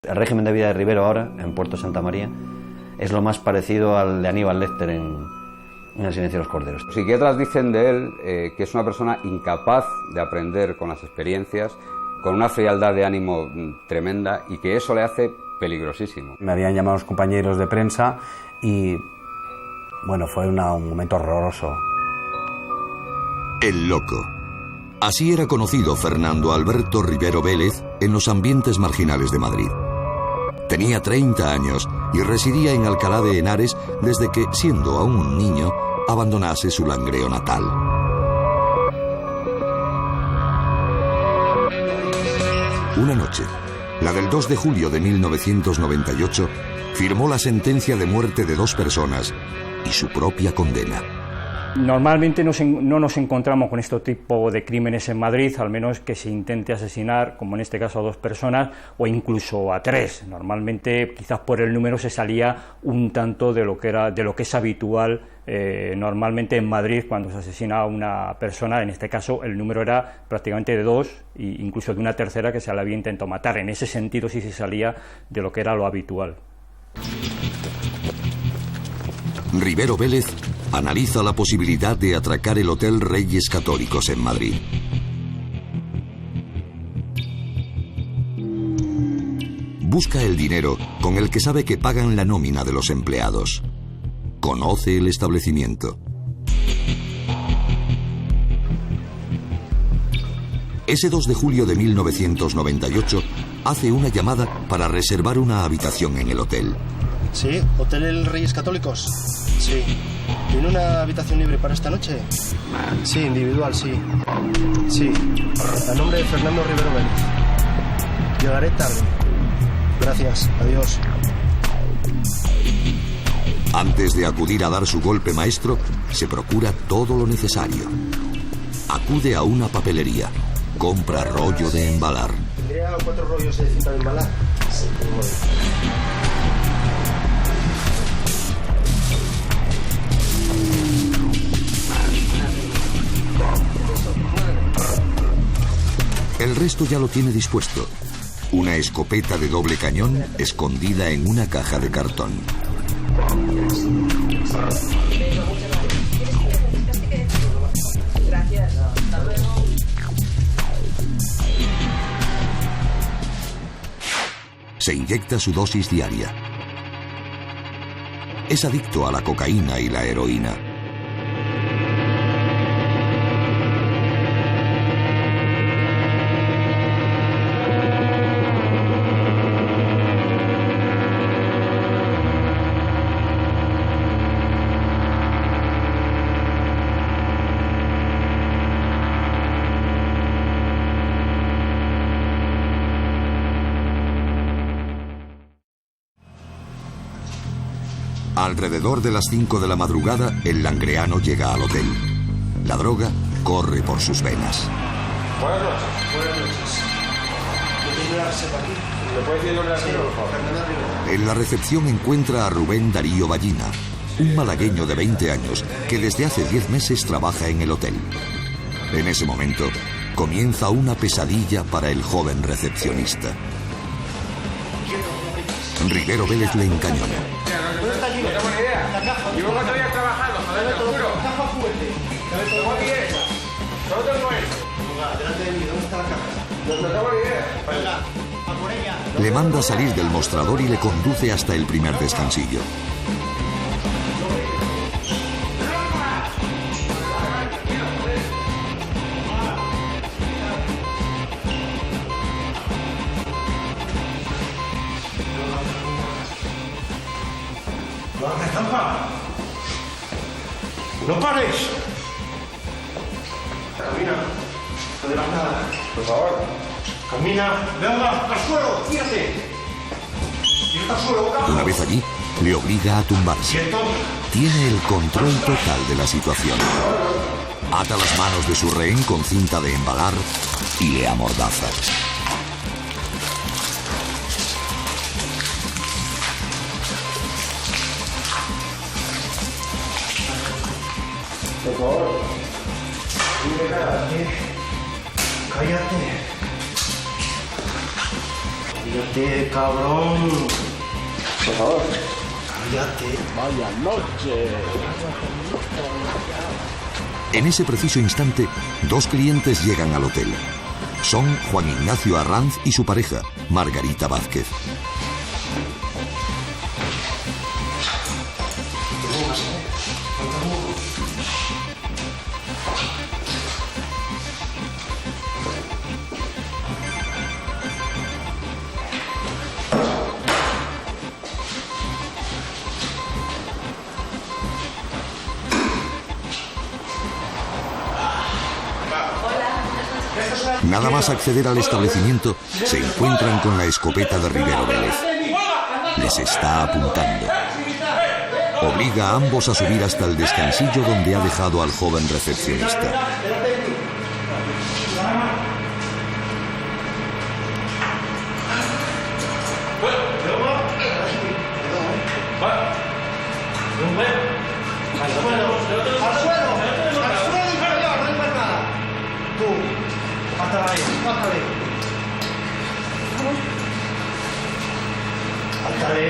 El régimen de vida de Rivero ahora, en Puerto Santa María, es lo más parecido al de Aníbal Lecter en El silencio de los corderos. Los psiquiatras dicen de él que es una persona incapaz de aprender con las experiencias, con una frialdad de ánimo tremenda, y que eso le hace peligrosísimo. Me habían llamado los compañeros de prensa y, bueno, fue un momento horroroso. El loco. Así era conocido Fernando Alberto Rivero Vélez en los ambientes marginales de Madrid. Tenía 30 años y residía en Alcalá de Henares desde que, siendo aún un niño, abandonase su Langreo natal. Una noche, la del 2 de julio de 1998, firmó la sentencia de muerte de 2 personas y su propia condena. Normalmente no nos encontramos con este tipo de crímenes en Madrid, al menos que se intente asesinar, como en este caso, a 2 personas o incluso a 3. Normalmente, quizás por el número, se salía un tanto de lo que es habitual normalmente en Madrid cuando se asesina a una persona. En este caso, el número era prácticamente de 2, e incluso de una tercera que se le había intentado matar. En ese sentido, sí se salía de lo que era lo habitual. Rivero Vélez analiza la posibilidad de atracar el Hotel Reyes Católicos en Madrid. Busca el dinero con el que sabe que pagan la nómina de los empleados. Conoce el establecimiento. Ese 2 de julio de 1998 hace una llamada para reservar una habitación en el hotel. Sí, Hotel Reyes Católicos. Sí. ¿Tiene una habitación libre para esta noche? Sí, individual, sí. Sí. A nombre de Fernando Rivero Vélez. Llegaré tarde. Gracias. Adiós. Antes de acudir a dar su golpe maestro, se procura todo lo necesario. Acude a una papelería. Compra rollo de embalar. ¿Tendría 4 rollos de cinta de embalar? Sí. El resto ya lo tiene dispuesto. Una escopeta de doble cañón escondida en una caja de cartón. Se inyecta su dosis diaria. Es adicto a la cocaína y la heroína. Alrededor de las 5 de la madrugada, el langreano llega al hotel. La droga corre por sus venas. Buenas noches. Buenas noches. ¿Tiene la receta aquí? ¿Me puede decir dónde la receta, por favor? En la recepción encuentra a Rubén Darío Ballina, un malagueño de 20 años que desde hace 10 meses trabaja en el hotel. En ese momento, comienza una pesadilla para el joven recepcionista. Rivero Vélez le encañona. ¿Dónde está allí? No tengo ni idea. La caja. Llevo 4 días trabajando, joder, te lo juro. La caja fuerte. ¿Cómo aquí es? Solo tengo esto. Delante de mí, ¿dónde está la caja? No tengo ni idea. Le manda salir del mostrador y le conduce hasta el primer descansillo. ¡No pares! Camina. Adelantada. Por favor. Camina. Venga, al suelo. Tírate. Tírate al suelo, boca. Una vez allí, le obliga a tumbarse. Quieto. Tiene el control total de la situación. Ata las manos de su rehén con cinta de embalar y le amordaza. Por favor. Cállate. Cállate, cabrón. Por favor. Cállate. Vaya noche. En ese preciso instante, dos clientes llegan al hotel. Son Juan Ignacio Arranz y su pareja, Margarita Vázquez. Nada más acceder al establecimiento, se encuentran con la escopeta de Rivero Vélez. Les está apuntando. Obliga a ambos a subir hasta el descansillo donde ha dejado al joven recepcionista. Altare.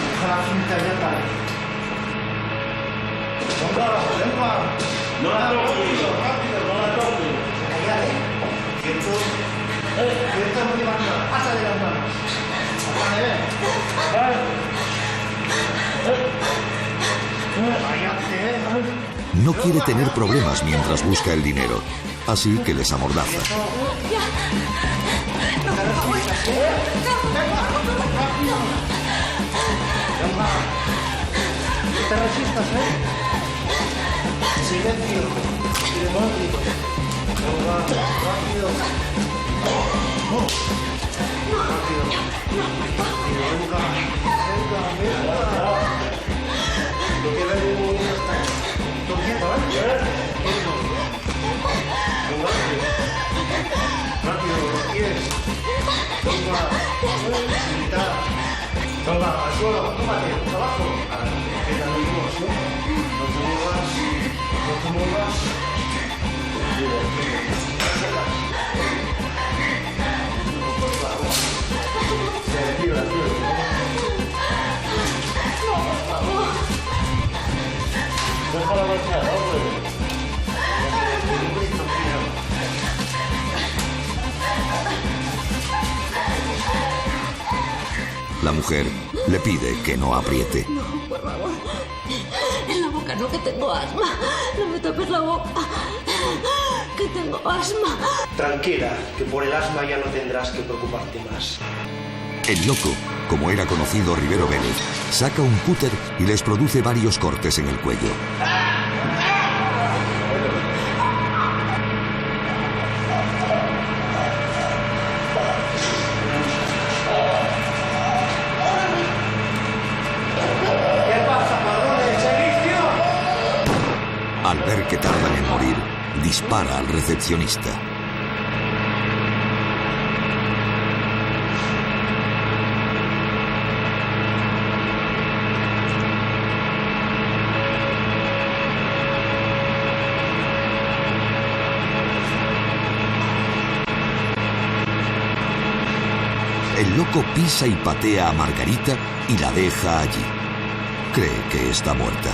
Deja la cinta ya está. Venga. No la toques. Rápido, no la toques. Cállate. Quieto. Quieto, no te vas nada. Pasa de las manos. Cállate. No quiere tener problemas mientras busca el dinero, así que les amordaza. No te resistas, Silencio. Rápido. No queda ningún Tú quieto, Rápido, los pies. Venga, al suelo, tómate, abajo. Que te amigos, No te muevas. Déjala marchar, hombre. La mujer le pide que no apriete. No, por favor. En la boca no, que tengo asma. No me tapes la boca. Que tengo asma. Tranquila, que por el asma ya no tendrás que preocuparte más. El loco, como era conocido Rivero Vélez, saca un cúter y les produce varios cortes en el cuello. Al ver que tardan en morir, dispara al recepcionista. El loco pisa y patea a Margarita y la deja allí. Cree que está muerta.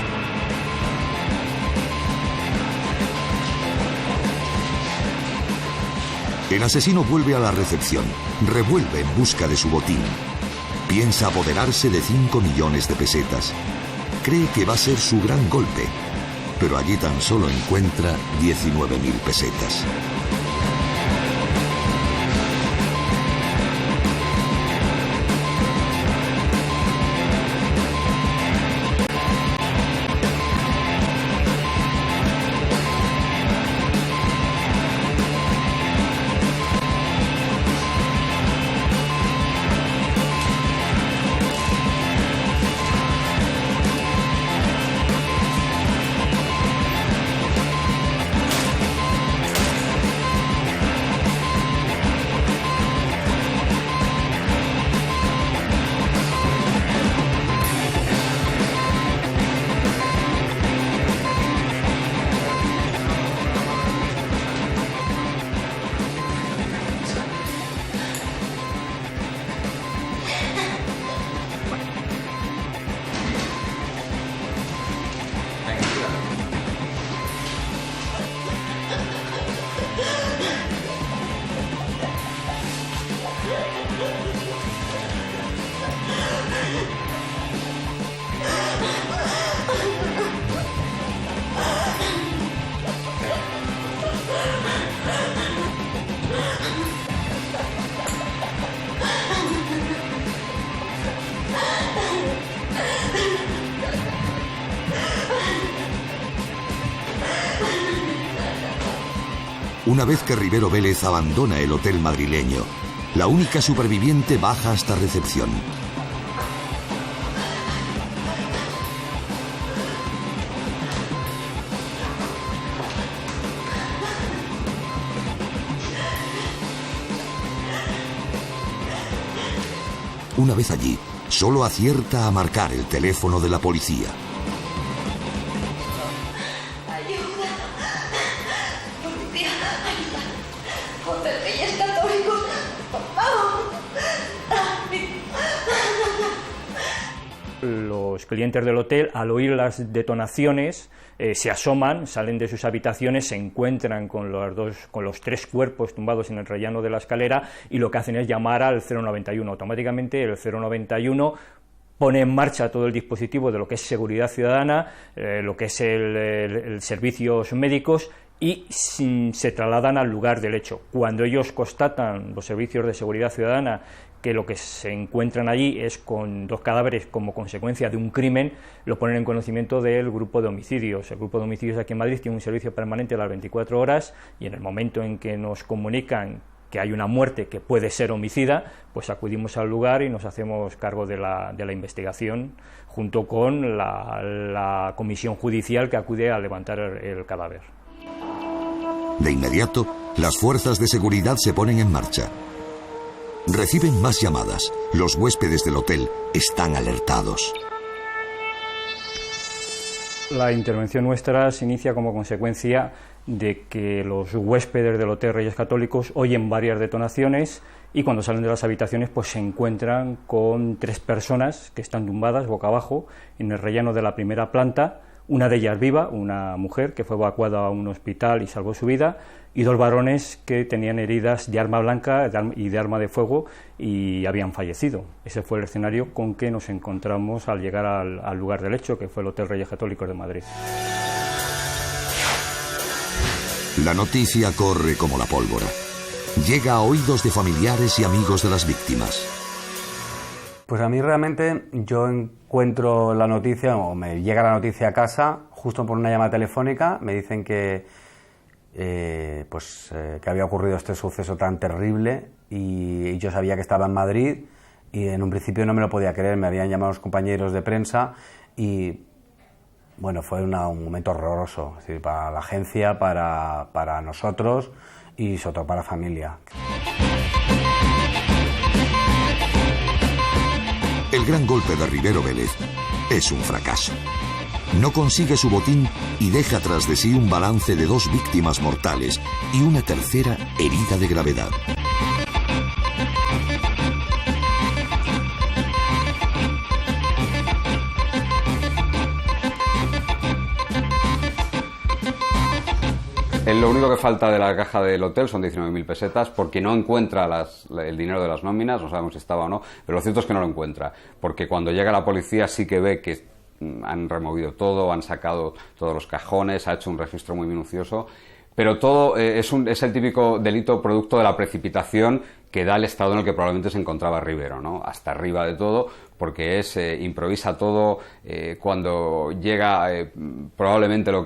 El asesino vuelve a la recepción, revuelve en busca de su botín. Piensa apoderarse de 5 millones de pesetas. Cree que va a ser su gran golpe, pero allí tan solo encuentra 19.000 pesetas. Una vez que Rivero Vélez abandona el hotel madrileño, la única superviviente baja hasta recepción. Una vez allí, solo acierta a marcar el teléfono de la policía. Los clientes del hotel, al oír las detonaciones, se asoman, salen de sus habitaciones, se encuentran con los 3 cuerpos tumbados en el rellano de la escalera y lo que hacen es llamar al 091. Automáticamente el 091 pone en marcha todo el dispositivo de lo que es seguridad ciudadana, lo que es el servicios médicos, y se trasladan al lugar del hecho. Cuando ellos constatan, los servicios de seguridad ciudadana, que lo que se encuentran allí es con 2 cadáveres como consecuencia de un crimen, lo ponen en conocimiento del grupo de homicidios. El grupo de homicidios aquí en Madrid tiene un servicio permanente a las 24 horas y en el momento en que nos comunican que hay una muerte que puede ser homicida, pues acudimos al lugar y nos hacemos cargo de la investigación junto con la comisión judicial que acude a levantar el cadáver. De inmediato, las fuerzas de seguridad se ponen en marcha. Reciben más llamadas. Los huéspedes del hotel están alertados. La intervención nuestra se inicia como consecuencia de que los huéspedes del Hotel Reyes Católicos oyen varias detonaciones y cuando salen de las habitaciones pues se encuentran con 3 personas que están tumbadas boca abajo en el rellano de la primera planta. Una de ellas viva, una mujer que fue evacuada a un hospital y salvó su vida, y 2 varones que tenían heridas de arma blanca y de arma de fuego y habían fallecido. Ese fue el escenario con que nos encontramos al llegar al lugar del hecho, que fue el Hotel Reyes Católicos de Madrid. La noticia corre como la pólvora. Llega a oídos de familiares y amigos de las víctimas. Pues a mí realmente yo encuentro la noticia, o me llega la noticia a casa, justo por una llamada telefónica, me dicen que había ocurrido este suceso tan terrible y yo sabía que estaba en Madrid y en un principio no me lo podía creer, me habían llamado los compañeros de prensa y bueno, fue un momento horroroso, es decir, para la agencia, para nosotros y sobre todo para la familia. El gran golpe de Rivero Vélez es un fracaso. No consigue su botín y deja tras de sí un balance de 2 víctimas mortales y una tercera herida de gravedad. Lo único que falta de la caja del hotel son 19.000 pesetas porque no encuentra el dinero de las nóminas, no sabemos si estaba o no, pero lo cierto es que no lo encuentra, porque cuando llega la policía sí que ve que han removido todo, han sacado todos los cajones, ha hecho un registro muy minucioso, pero todo es el típico delito producto de la precipitación que da el estado en el que probablemente se encontraba Rivero, ¿no? Hasta arriba de todo, porque improvisa todo, cuando llega, probablemente lo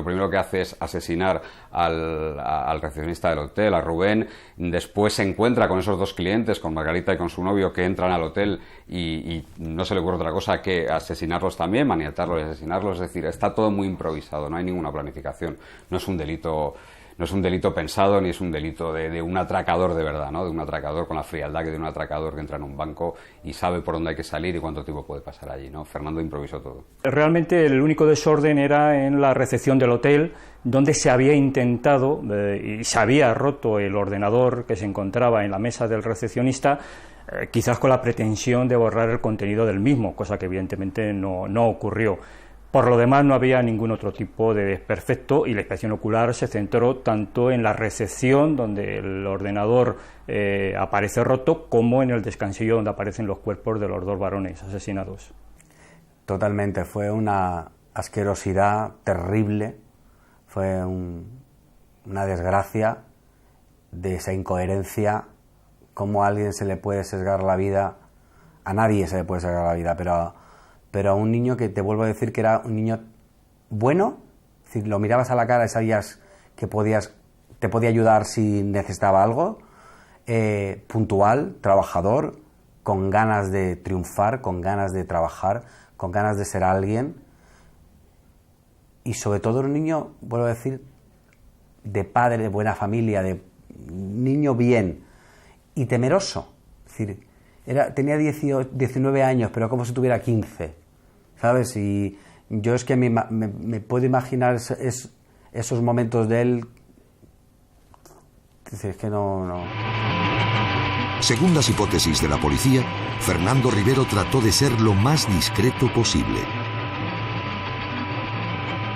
primero que hace es asesinar al recepcionista del hotel, a Rubén. Después se encuentra con esos dos clientes, con Margarita y con su novio, que entran al hotel y no se le ocurre otra cosa que asesinarlos también, maniatarlos y asesinarlos. Es decir, está todo muy improvisado, no hay ninguna planificación, no es un delito pensado, ni es un delito de un atracador de verdad, ¿no? De un atracador con la frialdad que de un atracador que entra en un banco y sabe por dónde hay que salir y cuánto tiempo puede pasar allí, ¿no? Fernando improvisó todo. Realmente el único desorden era en la recepción del hotel, donde se había intentado y se había roto el ordenador que se encontraba en la mesa del recepcionista, quizás con la pretensión de borrar el contenido del mismo, cosa que evidentemente no ocurrió. Por lo demás, no había ningún otro tipo de desperfecto y la inspección ocular se centró tanto en la recepción, donde el ordenador aparece roto, como en el descansillo, donde aparecen los cuerpos de los dos varones asesinados. Totalmente, fue una asquerosidad terrible, fue una desgracia de esa incoherencia, cómo a alguien se le puede sesgar la vida, a nadie se le puede sesgar la vida, pero a un niño que te vuelvo a decir que era un niño bueno, es decir, lo mirabas a la cara y sabías que te podía ayudar si necesitaba algo, puntual, trabajador, con ganas de triunfar, con ganas de trabajar, con ganas de ser alguien, y sobre todo un niño, vuelvo a decir, de padre, de buena familia, de niño bien y temeroso, es decir, tenía 19 años, pero como si tuviera 15, ¿sabes? Y yo es que me puedo imaginar esos momentos de él. Es que no. Según las hipótesis de la policía, Fernando Rivero trató de ser lo más discreto posible.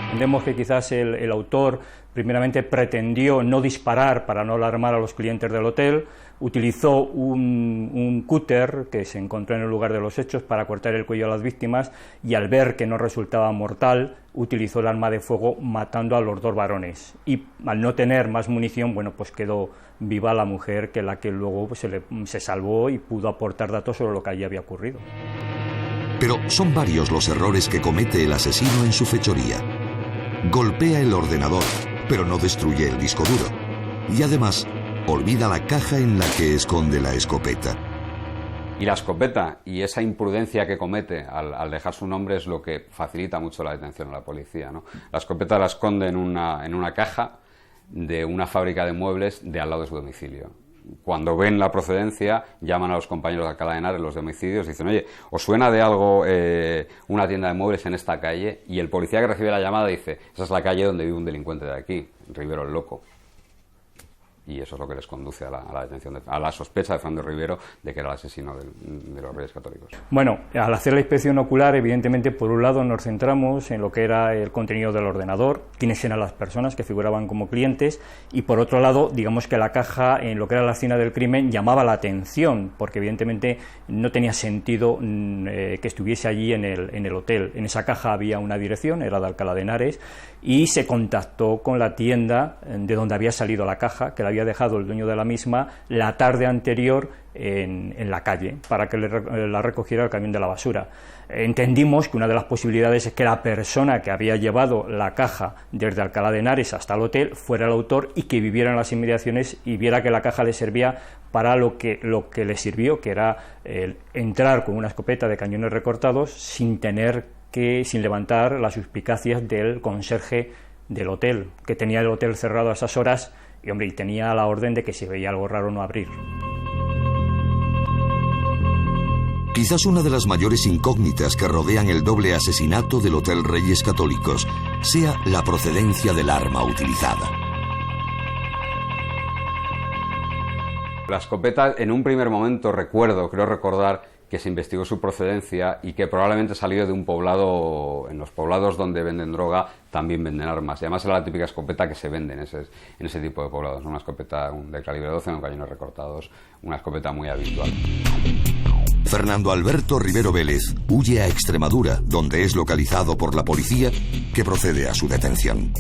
Entendemos que quizás el autor primeramente pretendió no disparar para no alarmar a los clientes del hotel, utilizó un cúter que se encontró en el lugar de los hechos para cortar el cuello a las víctimas y al ver que no resultaba mortal, utilizó el arma de fuego matando a los dos varones. Y al no tener más munición, bueno, pues quedó viva la mujer, que la que luego pues, se salvó y pudo aportar datos sobre lo que allí había ocurrido. Pero son varios los errores que comete el asesino en su fechoría. Golpea el ordenador, pero no destruye el disco duro. Y además, olvida la caja en la que esconde la escopeta. Y la escopeta y esa imprudencia que comete al dejar su nombre es lo que facilita mucho la detención a la policía, ¿no? La escopeta la esconde en una caja de una fábrica de muebles de al lado de su domicilio. Cuando ven la procedencia, llaman a los compañeros de Alcalá de Henares, los domicilios, y dicen, oye, ¿os suena de algo una tienda de muebles en esta calle? Y el policía que recibe la llamada dice, esa es la calle donde vive un delincuente de aquí, Rivero el Loco. Y eso es lo que les conduce a la detención, a la sospecha de Fernando Rivero de que era el asesino de los Reyes Católicos. Bueno, al hacer la inspección ocular, evidentemente, por un lado nos centramos en lo que era el contenido del ordenador, quiénes eran las personas que figuraban como clientes, y por otro lado, digamos que la caja, en lo que era la escena del crimen, llamaba la atención, porque evidentemente no tenía sentido que estuviese allí en el hotel. En esa caja había una dirección, era de Alcalá de Henares, y se contactó con la tienda de donde había salido la caja, que la había dejado el dueño de la misma la tarde anterior en la calle, para que la recogiera el camión de la basura. Entendimos que una de las posibilidades es que la persona que había llevado la caja desde Alcalá de Henares hasta el hotel fuera el autor y que viviera en las inmediaciones y viera que la caja le servía para lo que le sirvió, que era entrar con una escopeta de cañones recortados sin levantar las suspicacias del conserje del hotel, que tenía el hotel cerrado a esas horas y tenía la orden de que si veía algo raro no abrir. Quizás una de las mayores incógnitas que rodean el doble asesinato del Hotel Reyes Católicos sea la procedencia del arma utilizada. La escopeta, en un primer momento creo recordar que se investigó su procedencia y que probablemente salió de un poblado, en los poblados donde venden droga, también venden armas. Y además era la típica escopeta que se vende en ese tipo de poblados, ¿no? Una escopeta de calibre 12 con cañones recortados, una escopeta muy habitual. Fernando Alberto Rivero Vélez huye a Extremadura, donde es localizado por la policía, que procede a su detención.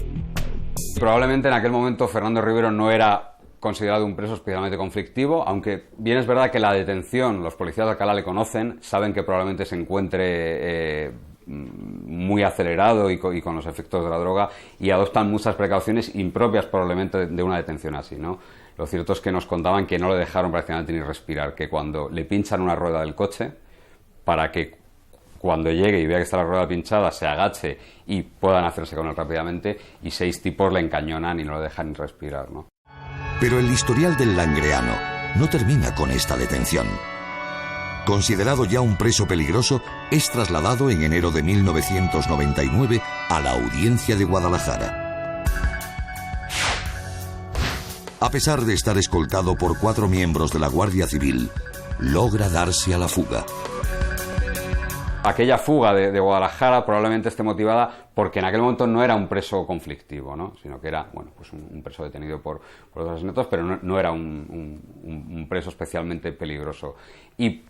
Probablemente en aquel momento Fernando Rivero no era considerado un preso especialmente conflictivo, aunque bien es verdad que la detención, los policías de Alcalá le conocen, saben que probablemente se encuentre muy acelerado y con los efectos de la droga, y adoptan muchas precauciones impropias probablemente de una detención así, ¿no? Lo cierto es que nos contaban que no le dejaron prácticamente ni respirar, que cuando le pinchan una rueda del coche, para que cuando llegue y vea que está la rueda pinchada se agache y puedan hacerse con él rápidamente, y 6 tipos le encañonan y no le dejan ni respirar, ¿no? Pero el historial del langreano no termina con esta detención. Considerado ya un preso peligroso, es trasladado en enero de 1999 a la Audiencia de Guadalajara. A pesar de estar escoltado por 4 miembros de la Guardia Civil, logra darse a la fuga. Aquella fuga de Guadalajara probablemente esté motivada porque en aquel momento no era un preso conflictivo, ¿no? Sino que era, bueno, pues un preso detenido por los asesinatos, pero no era un preso especialmente peligroso. Y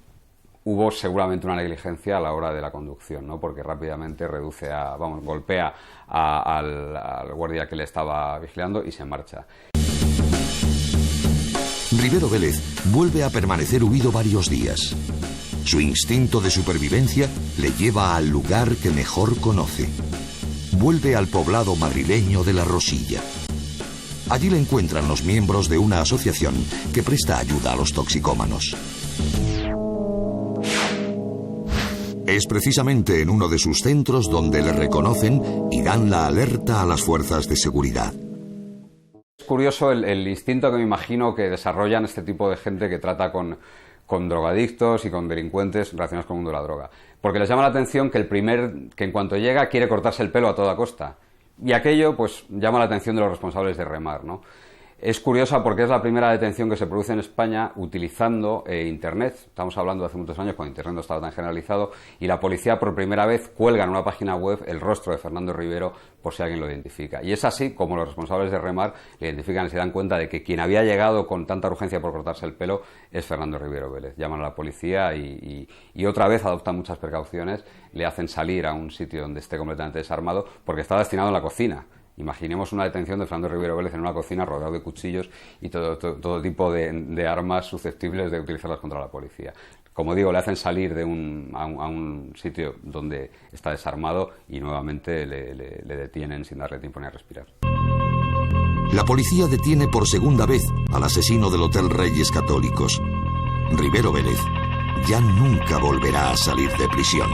hubo seguramente una negligencia a la hora de la conducción, ¿no? Porque rápidamente golpea al guardia que le estaba vigilando y se marcha. Rivero Vélez vuelve a permanecer huido varios días. Su instinto de supervivencia le lleva al lugar que mejor conoce. Vuelve al poblado madrileño de La Rosilla. Allí le encuentran los miembros de una asociación que presta ayuda a los toxicómanos. Es precisamente en uno de sus centros donde le reconocen y dan la alerta a las fuerzas de seguridad. Es curioso el instinto que me imagino que desarrollan este tipo de gente que trata con drogadictos y con delincuentes relacionados con el mundo de la droga. Porque les llama la atención que que en cuanto llega quiere cortarse el pelo a toda costa. Y aquello pues llama la atención de los responsables de Remar, ¿no? Es curiosa porque es la primera detención que se produce en España utilizando Internet. Estamos hablando de hace muchos años cuando Internet no estaba tan generalizado, y la policía por primera vez cuelga en una página web el rostro de Fernando Rivero por si alguien lo identifica. Y es así como los responsables de Remar le identifican y se dan cuenta de que quien había llegado con tanta urgencia por cortarse el pelo es Fernando Rivero Vélez. Llaman a la policía y otra vez adoptan muchas precauciones, le hacen salir a un sitio donde esté completamente desarmado porque está destinado en la cocina. Imaginemos una detención de Fernando Rivero Vélez en una cocina rodeado de cuchillos y todo tipo de armas susceptibles de utilizarlas contra la policía. Como digo, le hacen salir a un sitio donde está desarmado y nuevamente le detienen sin darle tiempo ni a respirar. La policía detiene por segunda vez al asesino del Hotel Reyes Católicos. Rivero Vélez ya nunca volverá a salir de prisión.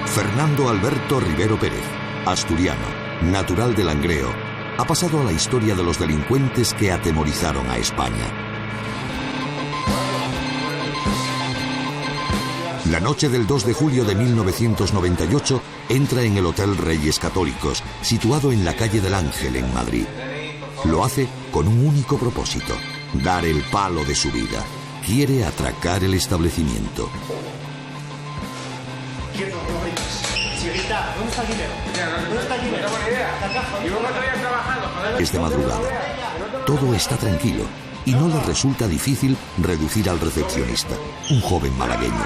Fernando Alberto Rivero Pérez, asturiano, natural de Langreo, ha pasado a la historia de los delincuentes que atemorizaron a España. La noche del 2 de julio de 1998 entra en el Hotel Reyes Católicos, situado en la calle del Ángel, en Madrid. Lo hace con un único propósito: dar el palo de su vida. Quiere atracar el establecimiento. ¿Dónde está el dinero? ¿Dónde está el dinero? No tengo ni idea. ¿Y vos no estarías trabajando, joder? Es de madrugada. Todo está tranquilo y no le resulta difícil reducir al recepcionista, un joven malagueño.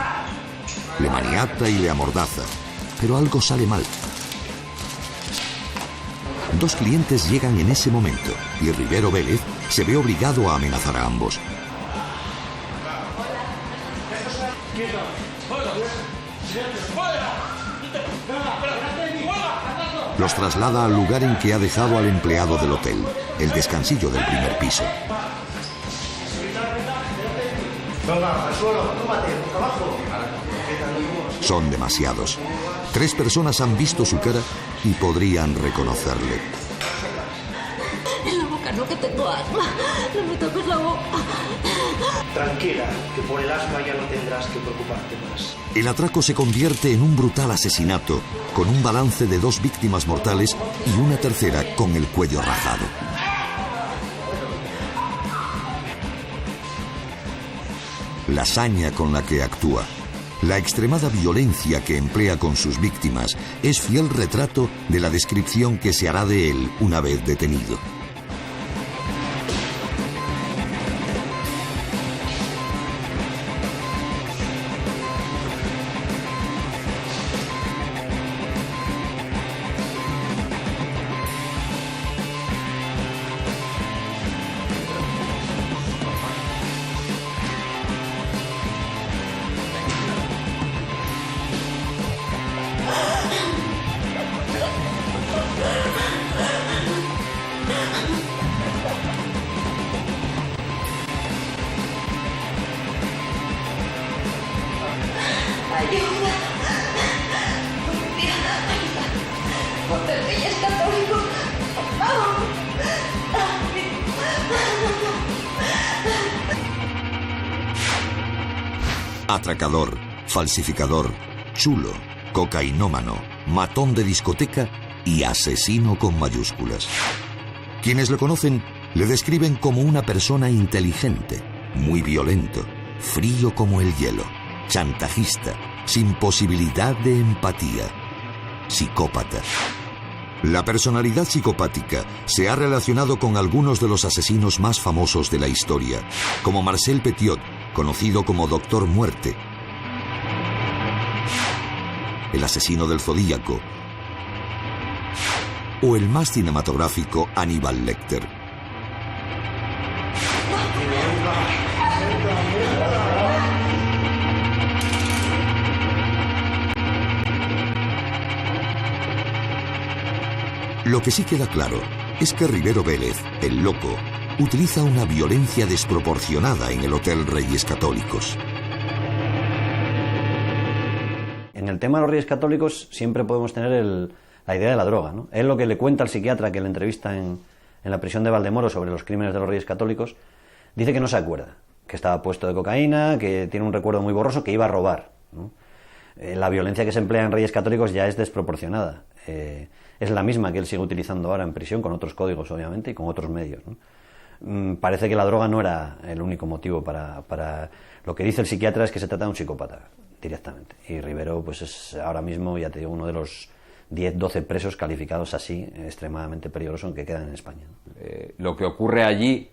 Le maniata y le amordaza, pero algo sale mal. 2 clientes llegan en ese momento y Rivero Vélez se ve obligado a amenazar a ambos. Los traslada al lugar en que ha dejado al empleado del hotel, el descansillo del primer piso. Son demasiados. 3 personas han visto su cara y podrían reconocerle. En la boca no, que tengo asma. No me tapes la boca. Tranquila, que por el asma ya no tendrás que preocuparte más. El atraco se convierte en un brutal asesinato, con un balance de 2 víctimas mortales y una tercera con el cuello rajado. la saña con la que actúa, la extremada violencia que emplea con sus víctimas es fiel retrato de la descripción que se hará de él una vez detenido. Atracador, falsificador, chulo, cocainómano, matón de discoteca y asesino con mayúsculas. Quienes lo conocen le describen como una persona inteligente, muy violento, frío como el hielo, chantajista, sin posibilidad de empatía, psicópata. La personalidad psicopática se ha relacionado con algunos de los asesinos más famosos de la historia, como Marcel Petiot, conocido como Doctor Muerte, el asesino del Zodíaco, o el más cinematográfico Aníbal Lecter. Lo que sí queda claro es que Rivero Vélez, el loco, utiliza una violencia desproporcionada en el Hotel Reyes Católicos. En el tema de los Reyes Católicos siempre podemos tener la idea de la droga, ¿no? Él, lo que le cuenta al psiquiatra que le entrevista en la prisión de Valdemoro sobre los crímenes de los Reyes Católicos, dice que no se acuerda, que estaba puesto de cocaína, que tiene un recuerdo muy borroso, que iba a robar, ¿no? La violencia que se emplea en Reyes Católicos ya es desproporcionada. Es la misma que él sigue utilizando ahora en prisión, con otros códigos obviamente y con otros medios, ¿no? Parece que la droga no era el único motivo para... Lo que dice el psiquiatra es que se trata de un psicópata directamente, y Rivero pues es ahora mismo, ya te digo, uno de los 10-12 presos calificados así, extremadamente peligrosos, que quedan en España, ¿no? Lo que ocurre allí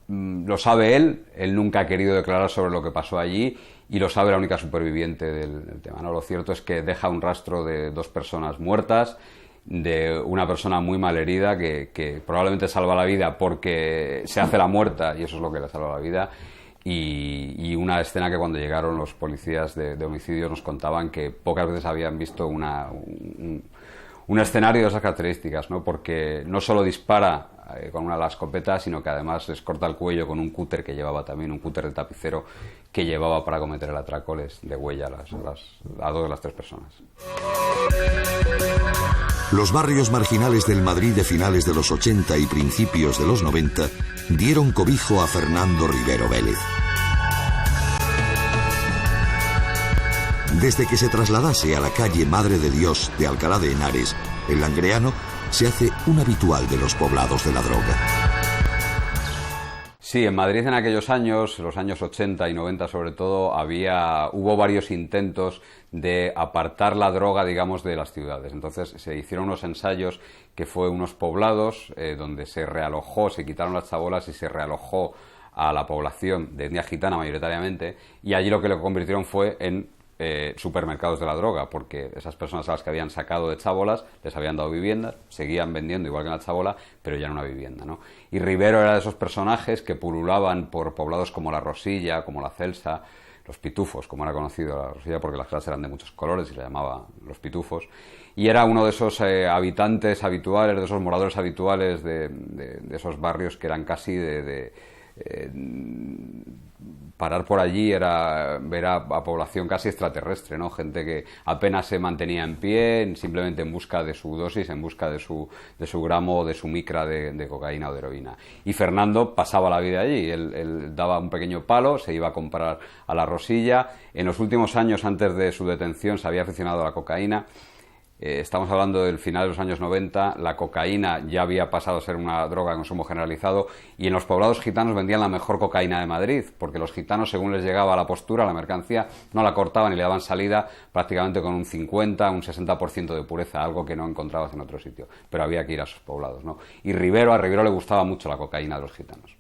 lo sabe él nunca ha querido declarar sobre lo que pasó allí, y lo sabe la única superviviente del tema, ¿no? Lo cierto es que deja un rastro de 2 personas muertas, de una persona muy malherida que probablemente salva la vida porque se hace la muerta, y eso es lo que le salva la vida, y una escena que cuando llegaron los policías de homicidios nos contaban que pocas veces habían visto un escenario de esas características, ¿no? Porque no solo dispara con una de las escopetas, sino que además les corta el cuello con un cúter que llevaba también, un cúter de tapicero que llevaba para cometer el atraco, les degüella a 2 de las 3 personas. Los barrios marginales del Madrid de finales de los 80 y principios de los 90 dieron cobijo a Fernando Rivero Vélez. Desde que se trasladase a la calle Madre de Dios de Alcalá de Henares, el Langreano se hace un habitual de los poblados de la droga. Sí, en Madrid en aquellos años, los años 80 y 90 sobre todo, hubo varios intentos de apartar la droga, digamos, de las ciudades. Entonces se hicieron unos ensayos que fue unos poblados donde se realojó, se quitaron las chabolas y se realojó a la población de etnia gitana mayoritariamente, y allí lo que lo convirtieron fue en supermercados de la droga, porque esas personas a las que habían sacado de chabolas les habían dado viviendas, seguían vendiendo igual que en la chabola, pero ya en una vivienda, ¿no? Y Rivero era de esos personajes que pululaban por poblados como La Rosilla, como La Celsa, Los Pitufos, como era conocido La Rosilla, porque las casas eran de muchos colores y se llamaba Los Pitufos, y era uno de esos habitantes habituales, de esos moradores habituales de esos barrios que eran casi parar por allí era ver a población casi extraterrestre, ¿no? Gente que apenas se mantenía en pie, simplemente en busca de su dosis, en busca de su gramo, de su micra de cocaína o de heroína. Y Fernando pasaba la vida allí, él daba un pequeño palo, se iba a comprar a La Rosilla. En los últimos años, antes de su detención, se había aficionado a la cocaína, Estamos hablando del final de los años 90, la cocaína ya había pasado a ser una droga de consumo generalizado y en los poblados gitanos vendían la mejor cocaína de Madrid, porque los gitanos, según les llegaba la postura, la mercancía, no la cortaban y le daban salida prácticamente con un 50, un 60% de pureza, algo que no encontrabas en otro sitio, pero había que ir a esos poblados, ¿no? Y a Rivero le gustaba mucho la cocaína de los gitanos.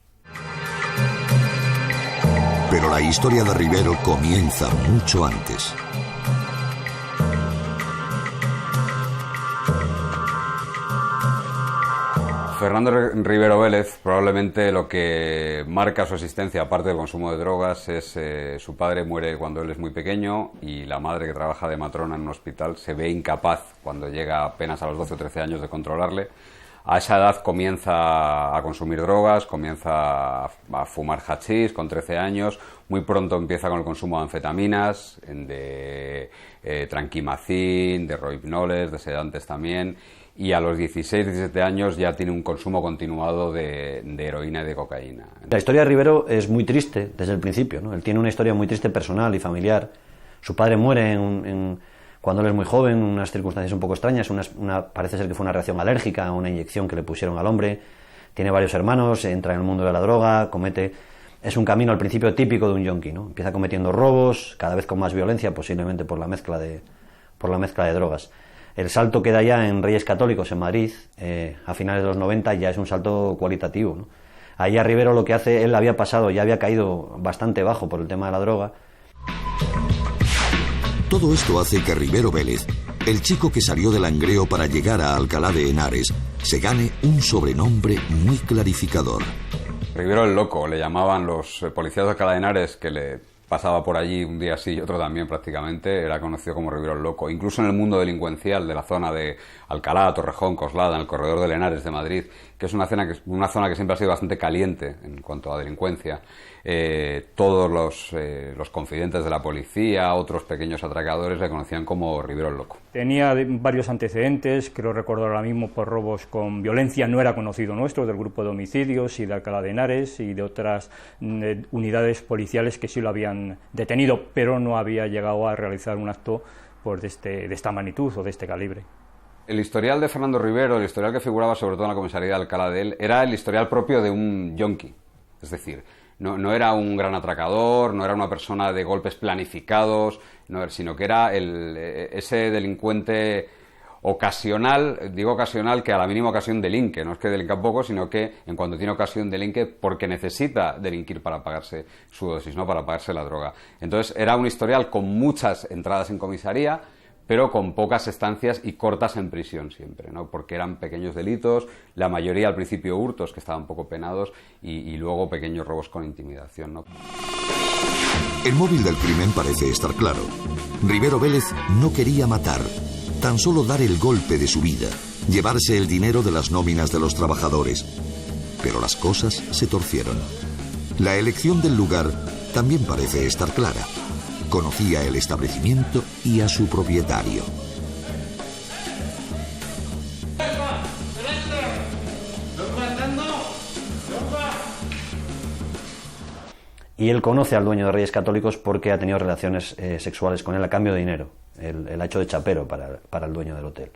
Pero la historia de Rivero comienza mucho antes. Fernando Rivero Vélez, probablemente lo que marca su existencia, aparte del consumo de drogas, es su padre muere cuando él es muy pequeño y la madre, que trabaja de matrona en un hospital, se ve incapaz cuando llega apenas a los 12 o 13 años de controlarle. A esa edad comienza a consumir drogas, comienza a fumar hachís con 13 años, muy pronto empieza con el consumo de anfetaminas, de tranquimacín, de rohypnoles, de sedantes también, y a los 16, 17 años ya tiene un consumo continuado de heroína y de cocaína. La historia de Rivero es muy triste desde el principio, ¿no? Él tiene una historia muy triste personal y familiar. Su padre muere cuando él es muy joven, en unas circunstancias un poco extrañas, parece ser que fue una reacción alérgica a una inyección que le pusieron al hombre. Tiene varios hermanos, entra en el mundo de la droga, es un camino al principio típico de un yonki, ¿no? Empieza cometiendo robos, cada vez con más violencia, posiblemente por la mezcla de drogas. El salto que da ya en Reyes Católicos, en Madrid, a finales de los 90, ya es un salto cualitativo, ¿no? Ahí a Rivero lo que hace, él ya había caído bastante bajo por el tema de la droga. Todo esto hace que Rivero Vélez, el chico que salió del Langreo para llegar a Alcalá de Henares, se gane un sobrenombre muy clarificador. Rivero el Loco, le llamaban los policías de Alcalá de Henares, que le pasaba por allí un día sí y otro también prácticamente, era conocido como Rivero el Loco. Incluso en el mundo delincuencial de la zona de Alcalá, Torrejón, Coslada, en el corredor del Henares de Madrid, que es una zona que siempre ha sido bastante caliente en cuanto a delincuencia. Todos los confidentes de la policía, otros pequeños atracadores, le conocían como Rivero el Loco. Tenía varios antecedentes, creo recordar ahora mismo, por robos con violencia. No era conocido nuestro, del grupo de homicidios y de Alcalá de Henares y de otras unidades policiales que sí lo habían detenido, pero no había llegado a realizar un acto de esta magnitud o de este calibre. El historial de Fernando Rivero, el historial que figuraba sobre todo en la comisaría de Alcalá de él, era el historial propio de un yonki, es decir, no era un gran atracador, no era una persona de golpes planificados, sino que era ese delincuente ocasional, digo ocasional, que a la mínima ocasión delinque, no es que delinca poco, sino que en cuanto tiene ocasión delinque porque necesita delinquir para pagarse su dosis, no para pagarse la droga. Entonces era un historial con muchas entradas en comisaría, pero con pocas estancias y cortas en prisión siempre, ¿no? Porque eran pequeños delitos, la mayoría al principio hurtos, que estaban poco penados, y luego pequeños robos con intimidación, ¿no? El móvil del crimen parece estar claro. Rivero Vélez no quería matar, tan solo dar el golpe de su vida, llevarse el dinero de las nóminas de los trabajadores. Pero las cosas se torcieron. La elección del lugar también parece estar clara. Conocía el establecimiento y a su propietario. Y él conoce al dueño de Reyes Católicos porque ha tenido relaciones sexuales con él a cambio de dinero. Él ha hecho de chapero para el dueño del hotel.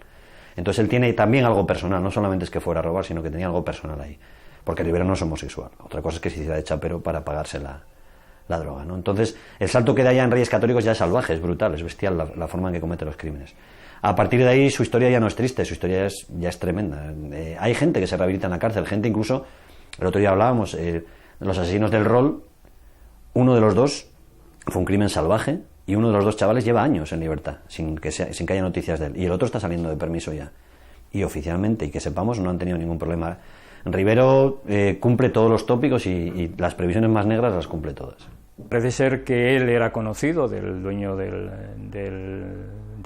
Entonces él tiene también algo personal, no solamente es que fuera a robar, sino que tenía algo personal ahí. Porque Rivero no es homosexual. Otra cosa es que se hiciera de chapero para pagarse la droga, ¿no? Entonces, el salto que da ya en Reyes Católicos ya es salvaje, es brutal, es bestial la forma en que comete los crímenes. A partir de ahí, su historia ya no es triste, su historia ya es tremenda. Hay gente que se rehabilita en la cárcel, gente incluso, el otro día hablábamos, los asesinos del rol, uno de los dos fue un crimen salvaje y uno de los dos chavales lleva años en libertad, sin que haya noticias de él, y el otro está saliendo de permiso ya. Y oficialmente, y que sepamos, no han tenido ningún problema. Rivero cumple todos los tópicos y las previsiones más negras las cumple todas. Parece ser que él era conocido del dueño del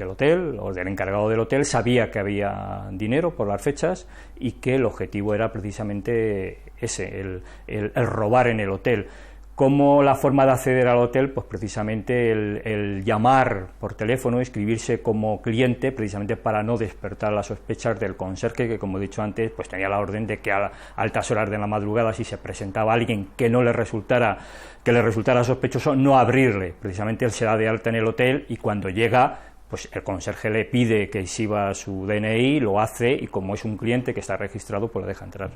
hotel o del encargado del hotel, sabía que había dinero por las fechas y que el objetivo era precisamente ese, el robar en el hotel. ¿Cómo la forma de acceder al hotel? Pues precisamente el llamar por teléfono, inscribirse como cliente, precisamente para no despertar las sospechas del conserje, que como he dicho antes, pues tenía la orden de que a altas horas de la madrugada, si se presentaba alguien que le resultara sospechoso, no abrirle. Precisamente él se da de alta en el hotel y cuando llega, pues el conserje le pide que exhiba su DNI, lo hace, y como es un cliente que está registrado, pues le deja entrar.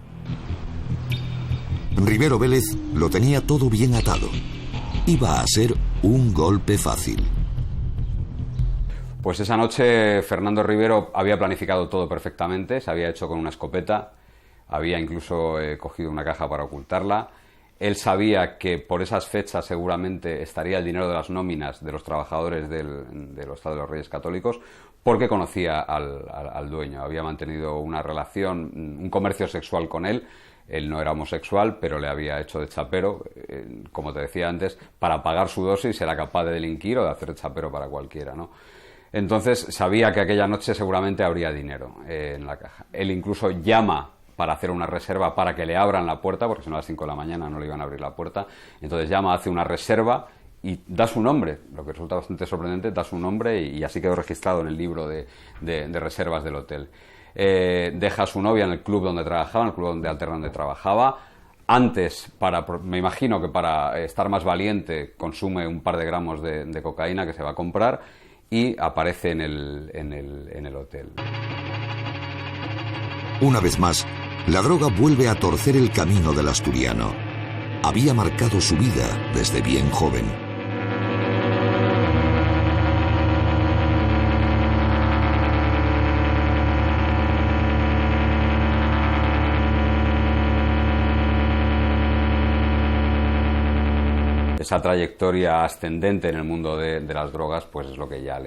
Rivero Vélez lo tenía todo bien atado. Iba a ser un golpe fácil. Pues esa noche Fernando Rivero había planificado todo perfectamente, se había hecho con una escopeta, había incluso cogido una caja para ocultarla. Él sabía que por esas fechas seguramente estaría el dinero de las nóminas de los trabajadores del Hostal de los Reyes Católicos, porque conocía al dueño, había mantenido una relación, un comercio sexual con él. Él no era homosexual, pero le había hecho de chapero, como te decía antes, para pagar su dosis era capaz de delinquir o de hacer de chapero para cualquiera, ¿no? Entonces sabía que aquella noche seguramente habría dinero en la caja. Él incluso llama para hacer una reserva para que le abran la puerta, porque si no a las 5 de la mañana no le iban a abrir la puerta. Entonces llama, hace una reserva y da su nombre, lo que resulta bastante sorprendente, da su nombre y así quedó registrado en el libro de reservas del hotel. Deja a su novia en el club donde trabajaba, en el club donde trabajaba. Antes, me imagino que para estar más valiente, consume un par de gramos de cocaína que se va a comprar y aparece en el hotel. Una vez más, la droga vuelve a torcer el camino del asturiano. Había marcado su vida desde bien joven. Esa trayectoria ascendente en el mundo de las drogas, pues es lo que ya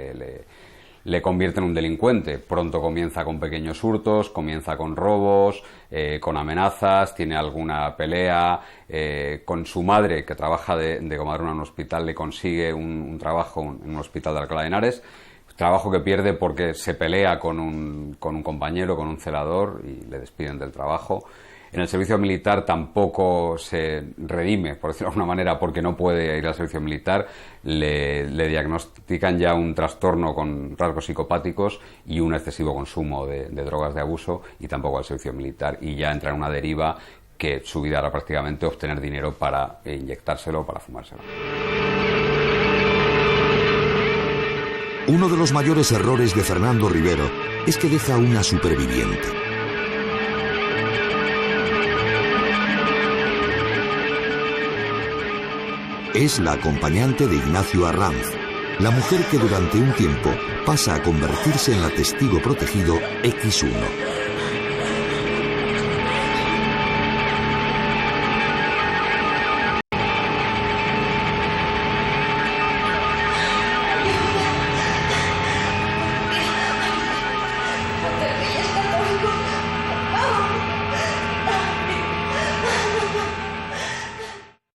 le convierte en un delincuente. Pronto comienza con pequeños hurtos, comienza con robos, con amenazas, tiene alguna pelea, con su madre, que trabaja de comadrona en un hospital, le consigue un trabajo en un hospital de Alcalá de Henares, trabajo que pierde porque se pelea con un compañero, con un celador, y le despiden del trabajo. En el servicio militar tampoco se redime, por decirlo de alguna manera, porque no puede ir al servicio militar. Le diagnostican ya un trastorno con rasgos psicopáticos y un excesivo consumo de drogas de abuso, y tampoco al servicio militar. Y ya entra en una deriva que su vida era prácticamente obtener dinero para inyectárselo, para fumárselo. Uno de los mayores errores de Fernando Rivero es que deja una superviviente. Es la acompañante de Ignacio Arranz, la mujer que durante un tiempo pasa a convertirse en la testigo protegido X1.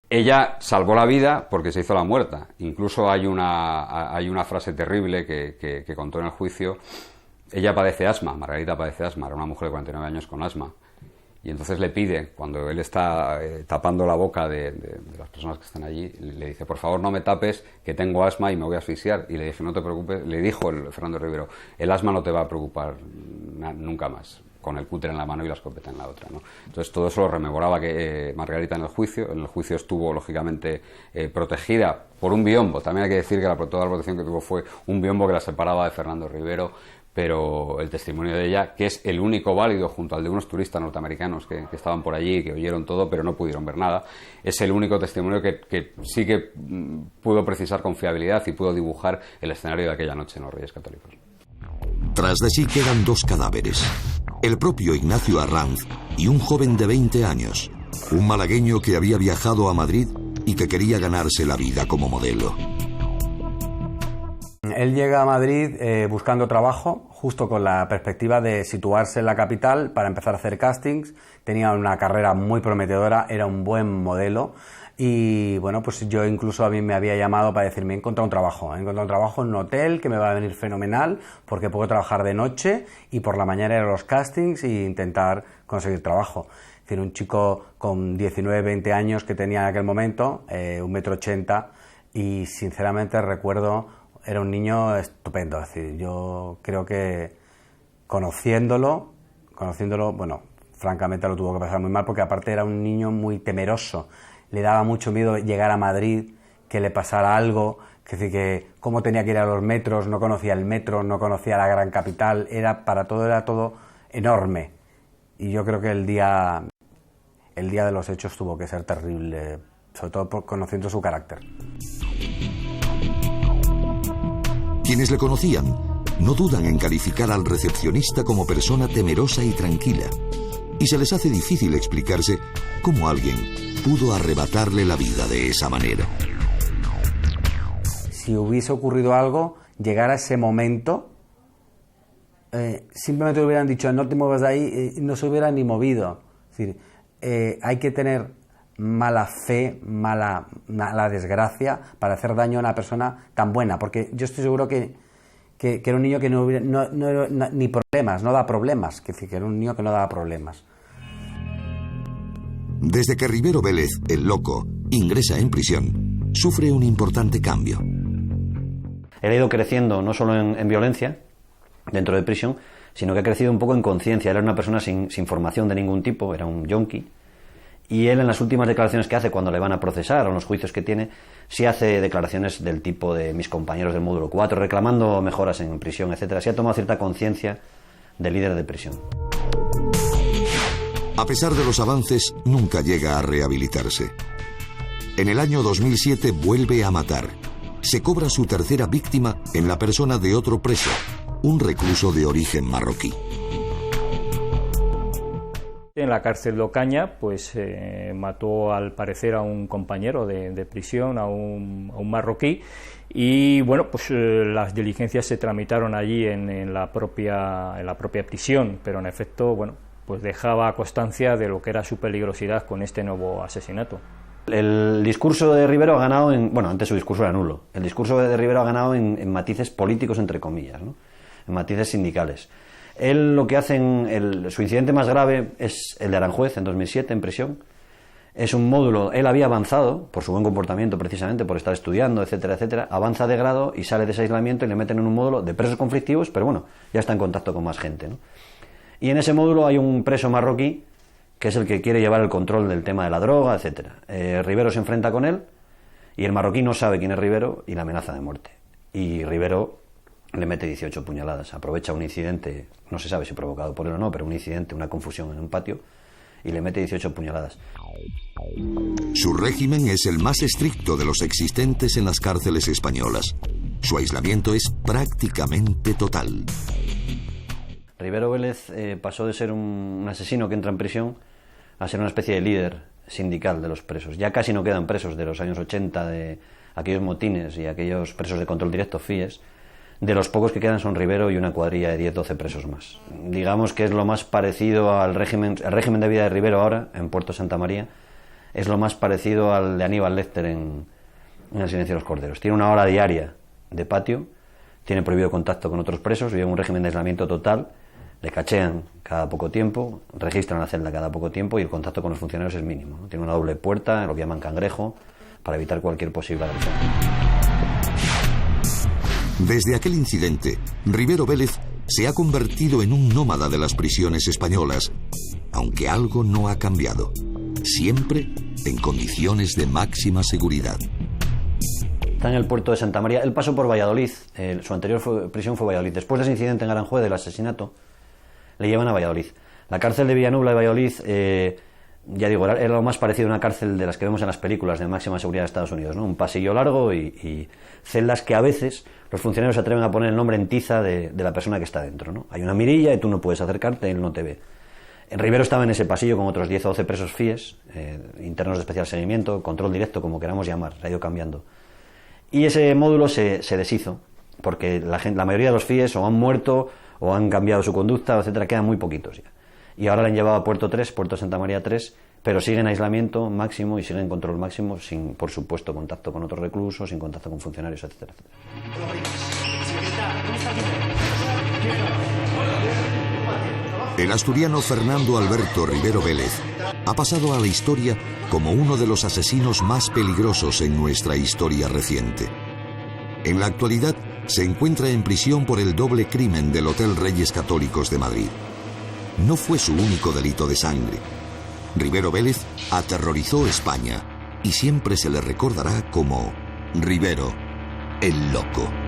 Ella salvó la vida porque se hizo la muerta. Incluso hay una frase terrible que contó en el juicio. Ella padece asma, Margarita padece asma, era una mujer de 49 años con asma. Y entonces le pide, cuando él está tapando la boca de las personas que están allí, le dice, por favor no me tapes, que tengo asma y me voy a asfixiar. Y le dije, no te preocupes, le dijo Fernando Rivero, el asma no te va a preocupar nunca más, con el cúter en la mano y la escopeta en la otra, ¿no? Entonces todo eso lo rememoraba que Margarita en el juicio estuvo lógicamente protegida por un biombo. También hay que decir que toda la protección que tuvo fue un biombo que la separaba de Fernando Rivero, pero el testimonio de ella, que es el único válido junto al de unos turistas norteamericanos que estaban por allí, que oyeron todo pero no pudieron ver nada, es el único testimonio que sí que pudo precisar con fiabilidad y pudo dibujar el escenario de aquella noche en los Reyes Católicos. Tras de sí quedan dos cadáveres, el propio Ignacio Arranz y un joven de 20 años, un malagueño que había viajado a Madrid y que quería ganarse la vida como modelo. Él llega a Madrid buscando trabajo, justo con la perspectiva de situarse en la capital para empezar a hacer castings. Tenía una carrera muy prometedora, era un buen modelo. Y bueno, pues yo incluso a mí me había llamado para decirme, he encontrado un trabajo en un hotel que me va a venir fenomenal porque puedo trabajar de noche y por la mañana ir a los castings e intentar conseguir trabajo. Es decir, un chico con 19, 20 años que tenía en aquel momento, 1,80 m, y sinceramente recuerdo, era un niño estupendo. Es decir, yo creo que conociéndolo, bueno, francamente lo tuvo que pasar muy mal porque aparte era un niño muy temeroso. Le daba mucho miedo llegar a Madrid, que le pasara algo, Es decir, que cómo tenía que ir a los metros, no conocía el metro, no conocía la gran capital, era todo enorme. Y yo creo que el día de los hechos tuvo que ser terrible, sobre todo conociendo su carácter. Quienes le conocían no dudan en calificar al recepcionista como persona temerosa y tranquila, y se les hace difícil explicarse cómo alguien pudo arrebatarle la vida de esa manera. Si hubiese ocurrido algo, llegar a ese momento, simplemente le hubieran dicho no te muevas de ahí, y no se hubiera ni movido. Es decir, hay que tener mala fe, mala desgracia para hacer daño a una persona tan buena, porque yo estoy seguro que era un niño que no ni problemas, no da problemas, que era un niño que no daba problemas. Desde que Rivero Vélez, el loco, ingresa en prisión, sufre un importante cambio. Él ha ido creciendo no solo en violencia dentro de prisión, sino que ha crecido un poco en conciencia. Él era una persona sin formación de ningún tipo, era un yonki. Y él, en las últimas declaraciones que hace cuando le van a procesar o en los juicios que tiene, sí hace declaraciones del tipo de mis compañeros del módulo 4, reclamando mejoras en prisión, etcétera. Sí ha tomado cierta conciencia de líder de prisión. A pesar de los avances, nunca llega a rehabilitarse. En el año 2007 vuelve a matar. Se cobra su tercera víctima en la persona de otro preso, un recluso de origen marroquí. En la cárcel de Ocaña, pues mató al parecer a un compañero de prisión, a un marroquí, y bueno, pues las diligencias se tramitaron allí en la propia prisión, pero en efecto, bueno, pues dejaba constancia de lo que era su peligrosidad con este nuevo asesinato. El discurso de Rivero ha ganado antes su discurso era nulo. El discurso de Rivero ha ganado en matices políticos, entre comillas, ¿no? En matices sindicales. Él lo que hace su incidente más grave es el de Aranjuez en 2007 en prisión. Es un módulo, él había avanzado por su buen comportamiento precisamente, por estar estudiando, etcétera, etcétera, avanza de grado y sale de ese aislamiento y le meten en un módulo de presos conflictivos, pero bueno, ya está en contacto con más gente, ¿no? Y en ese módulo hay un preso marroquí que es el que quiere llevar el control del tema de la droga, etcétera. Rivero se enfrenta con él y el marroquí no sabe quién es Rivero y la amenaza de muerte. Y Rivero le mete 18 puñaladas, aprovecha un incidente, no se sabe si provocado por él o no, pero un incidente, una confusión en un patio, y le mete 18 puñaladas. Su régimen es el más estricto de los existentes en las cárceles españolas. Su aislamiento es prácticamente total. Rivero Vélez pasó de ser un asesino que entra en prisión a ser una especie de líder sindical de los presos. Ya casi no quedan presos de los años 80, de aquellos motines y aquellos presos de control directo, FIES. De los pocos que quedan son Rivero y una cuadrilla de 10-12 presos más. Digamos que es lo más parecido al régimen de vida de Rivero ahora, en Puerto Santa María, es lo más parecido al de Aníbal Lecter en El silencio de los corderos. Tiene una hora diaria de patio, tiene prohibido contacto con otros presos, vive en un régimen de aislamiento total, le cachean cada poco tiempo, registran la celda cada poco tiempo y el contacto con los funcionarios es mínimo, ¿no? Tiene una doble puerta, lo que llaman cangrejo, para evitar cualquier posible agresión. Desde aquel incidente, Rivero Vélez se ha convertido en un nómada de las prisiones españolas, aunque algo no ha cambiado, siempre en condiciones de máxima seguridad. Está en el puerto de Santa María. Él pasó por Valladolid, su anterior prisión fue Valladolid. Después de ese incidente en Aranjuez, del asesinato, le llevan a Valladolid. La cárcel de Villanueva de Valladolid, ya digo, era lo más parecido a una cárcel de las que vemos en las películas de máxima seguridad de Estados Unidos, ¿no? Un pasillo largo y celdas que a veces los funcionarios se atreven a poner el nombre en tiza de la persona que está dentro, ¿no? Hay una mirilla y tú no puedes acercarte, él no te ve. Rivero estaba en ese pasillo con otros 10 o 12 presos FIES, internos de especial seguimiento, control directo, como queramos llamar, ha ido cambiando. Y ese módulo se deshizo, porque la mayoría de los FIES o han muerto o han cambiado su conducta, etcétera, quedan muy poquitos ya. Y ahora le han llevado a Puerto 3, Puerto Santa María 3, pero sigue en aislamiento máximo y sigue en control máximo, sin, por supuesto, contacto con otros reclusos, sin contacto con funcionarios, etcétera, etcétera. El asturiano Fernando Alberto Rivero Vélez ha pasado a la historia como uno de los asesinos más peligrosos en nuestra historia reciente. En la actualidad se encuentra en prisión por el doble crimen del Hotel Reyes Católicos de Madrid. No fue su único delito de sangre. Rivero Vélez aterrorizó España y siempre se le recordará como Rivero, El Loco.